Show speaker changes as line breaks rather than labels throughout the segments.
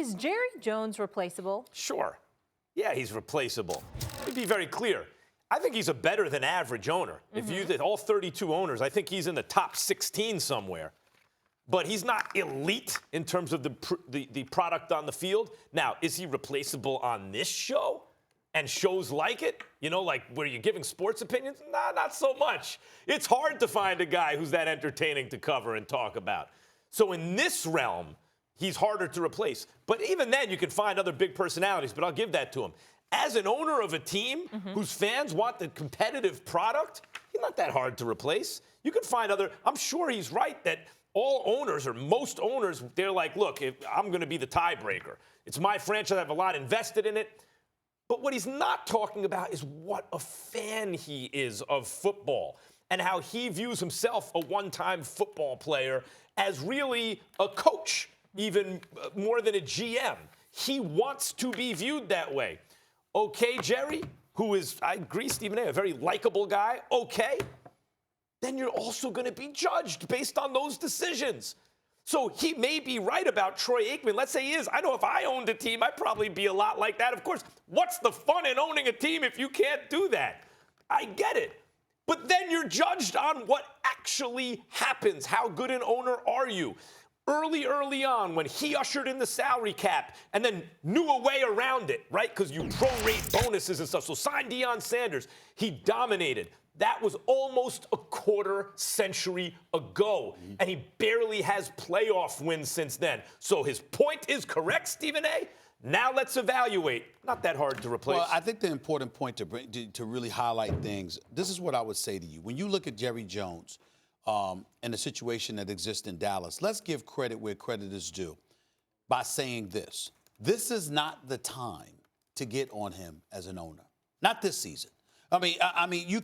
Is Jerry Jones replaceable?
Sure. Yeah, he's replaceable. Let me be very clear. I think he's a better than average owner. If you did all 32 owners, I think he's in the top 16 somewhere. But he's not elite in terms of the product on the field. Now, is he replaceable on this show and shows like it? You know, like where you're giving sports opinions? Nah, not so much. It's hard to find a guy who's that entertaining to cover and talk about. So in this realm, he's harder to replace. But even then, you can find other big personalities, but I'll give that to him. As an owner of a team whose fans want the competitive product, he's not that hard to replace. You can find other, I'm sure he's right that all owners or most owners, they're like, look, I'm going to be the tiebreaker. It's my franchise. I have a lot invested in it. But what he's not talking about is what a fan he is of football and how he views himself, a one-time football player, as really a coach, even more than a GM. He wants to be viewed that way. Okay, Jerry, who is, I agree, Stephen A., a very likable guy, okay, then you're also going to be judged based on those decisions. So he may be right about Troy Aikman. Let's say he is. I know if I owned a team, I'd probably be a lot like that. Of course, what's the fun in owning a team if you can't do that? I get it. But then you're judged on what actually happens. How good an owner are you? Early on, when he ushered in the salary cap and then knew a way around it, right? Because you prorate bonuses and stuff. So sign Deion Sanders. He dominated. That was almost a quarter century ago. And he barely has playoff wins since then. So his point is correct, Stephen A. Now let's evaluate. Not that hard to replace.
Well, I think the important point to really highlight things, this is what I would say to you. When you look at Jerry Jones, and the situation that exists in Dallas, let's give credit where credit is due by saying this. This is not the time to get on him as an owner. Not this season. I mean, you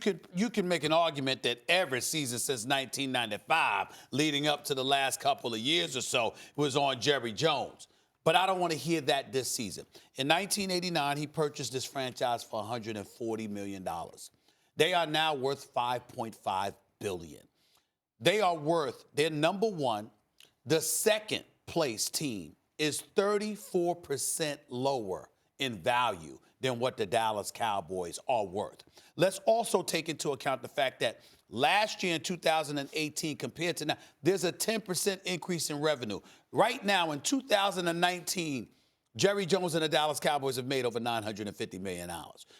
can make an argument that every season since 1995, leading up to the last couple of years or so, was on Jerry Jones. But I don't want to hear that this season. In 1989, he purchased this franchise for $140 million. They are now worth $5.5 billion. They are worth, they're number one. The second place team is 34% lower in value than what the Dallas Cowboys are worth. Let's also take into account the fact that last year in 2018 compared to now, there's a 10% increase in revenue. Right now in 2019, Jerry Jones and the Dallas Cowboys have made over $950 million.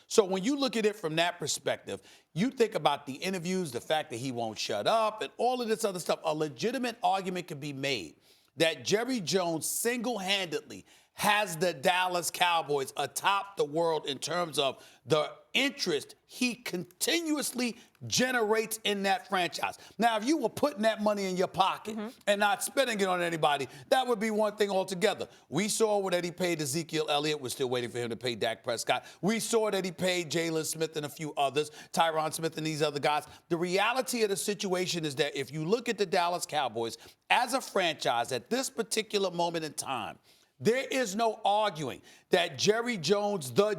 So when you look at it from that perspective, you think about the interviews, the fact that he won't shut up, and all of this other stuff. A legitimate argument could be made that Jerry Jones single-handedly has the Dallas Cowboys atop the world in terms of the interest he continuously generates in that franchise. Now, if you were putting that money in your pocket and not spending it on anybody, that would be one thing altogether. We saw that he paid Ezekiel Elliott. We're still waiting for him to pay Dak Prescott. We saw that he paid Jalen Smith and a few others, Tyron Smith and these other guys. The reality of the situation is that if you look at the Dallas Cowboys as a franchise at this particular moment in time, there is no arguing that Jerry Jones, the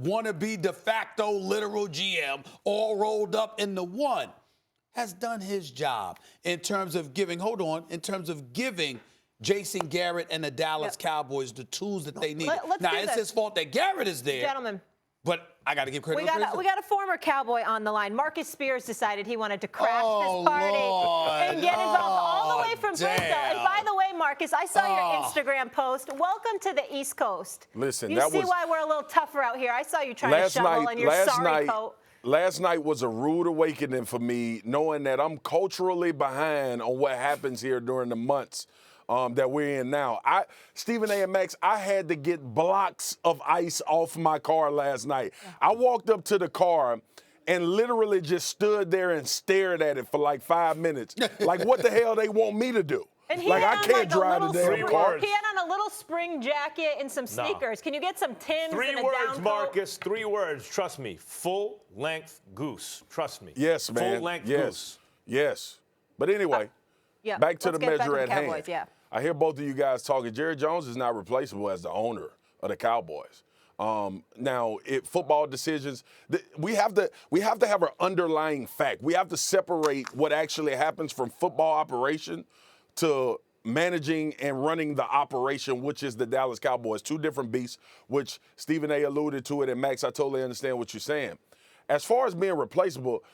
wannabe de facto literal GM, all rolled up into one, has done his job in terms of giving, Jason Garrett and the Dallas Cowboys the tools that they need. Now, it's his fault that Garrett is there.
Gentlemen.
But I got to give credit.
We got a former Cowboy on the line. Marcus Spears decided he wanted to crash this party and get involved all the way from Bristol. And by the way, Marcus, I saw your Instagram post. Welcome to the East Coast.
Listen,
you see why we're a little tougher out here. I saw you trying to shovel in your sorry coat.
Last night was a rude awakening for me, knowing that I'm culturally behind on what happens here during the months that we're in now. Stephen A. and Max, I had to get blocks of ice off my car last night. I walked up to the car and literally just stood there and stared at it for like 5 minutes. Like, what the hell they want me to do?
And he
like,
had
I can't drive the damn car.
He had on a little spring jacket and some sneakers. Can you get some Timbs and a down coat?
3 words, Marcus. 3 words. Trust me. Full-length goose. Trust me.
Yes, man.
Full-length goose.
Yes. But anyway, back to the measure at hand.
Cowboys,
I hear both of you guys talking. Jerry Jones is not replaceable as the owner of the Cowboys. Now, football decisions, we have to have an underlying fact. We have to separate what actually happens from football operation to managing and running the operation, which is the Dallas Cowboys. Two different beasts, which Stephen A. alluded to it, and Max, I totally understand what you're saying. As far as being replaceable,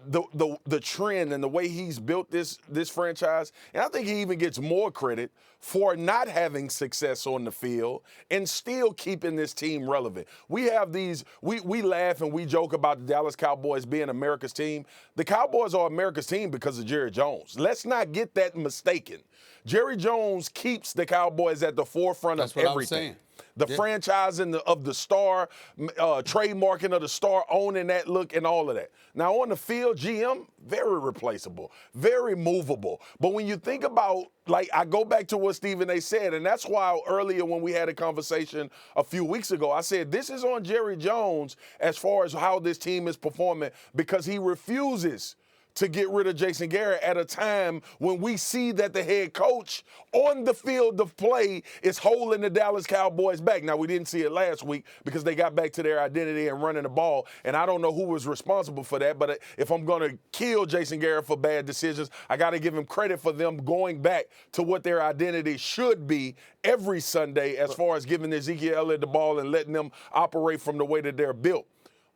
the trend and the way he's built this franchise, and I think he even gets more credit for not having success on the field and still keeping this team relevant. We have these, we laugh and we joke about the Dallas Cowboys being America's team. The Cowboys are America's team because of Jerry Jones. Let's not get that mistaken. Jerry Jones keeps the Cowboys at the forefront of everything.
I'm saying.
The franchising of the star, trademarking of the star, owning that look and all of that. Now, on the field, GM, very replaceable, very movable. But when you think about, like, I go back to what Stephen A. said, and that's why earlier when we had a conversation a few weeks ago, I said this is on Jerry Jones as far as how this team is performing because he refuses to get rid of Jason Garrett at a time when we see that the head coach on the field of play is holding the Dallas Cowboys back. Now, we didn't see it last week because they got back to their identity and running the ball, and I don't know who was responsible for that, but if I'm going to kill Jason Garrett for bad decisions, I got to give him credit for them going back to what their identity should be every Sunday as far as giving Ezekiel Elliott the ball and letting them operate from the way that they're built.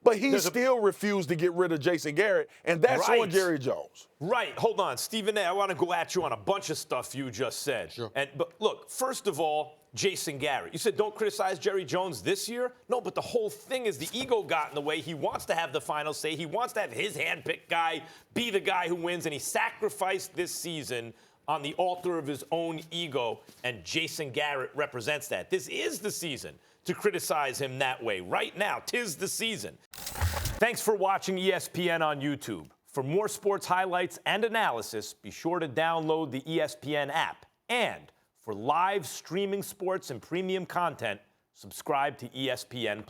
But he still refused to get rid of Jason Garrett, and that's on Jerry Jones.
Right. Hold on, Stephen A., I want to go at you on a bunch of stuff you just said.
Sure.
But look, first of all, Jason Garrett. You said don't criticize Jerry Jones this year? No, but the whole thing is the ego got in the way. He wants to have the final say. He wants to have his handpicked guy be the guy who wins, and he sacrificed this season on the altar of his own ego, and Jason Garrett represents that. This is the season to criticize him that way. Right now, 'tis the season. Thanks for watching ESPN on YouTube. For more sports highlights and analysis, be sure to download the ESPN app. And for live streaming sports and premium content, subscribe to ESPN+.